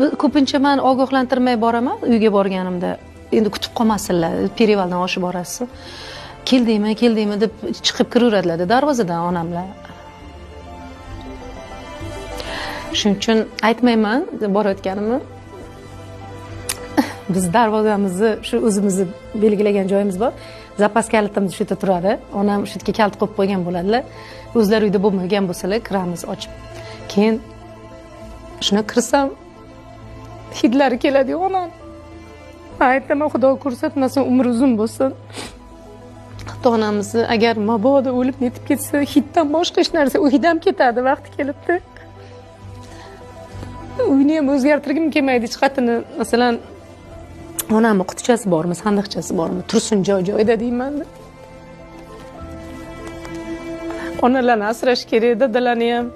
Ko'pincha men ogohlantirmay boraman uyga borganimda. Endi kutib qolmasinlar, perivaldan oshib borasiz. Keldingmi deb chiqib kiraveradilar darvozadan onamlar. Shuning uchun aytmayman borayotganimni. Biz darvozamizni shu o'zimizni belgilagan joyimiz bor. Zapas kalitimiz shu yerda turadi. Onam shu yerga kalit qo'yib qo'ygan bo'ladilar. O'zlari uyda bo'lmagan bo'lsalar, kiramiz ochib. Keyin shuna kirsam hidlari keladi onam. Aytaman, Xudo ko'rsatmasin, umri uzun bo'lsin. Ota-onamizni agar mabodo o'lib netib ketsa, hiddan boshqa hech narsa, u hid ham ketadi vaqti kelibdi. Uyni ham o'zgartirgim kelmaydi hech qatini. Masalan, onamning qutichasi bormi, sandiqchasi bormi, tursin joy-joyida deyman. Onalarni asrash kerak, dadalarni ham.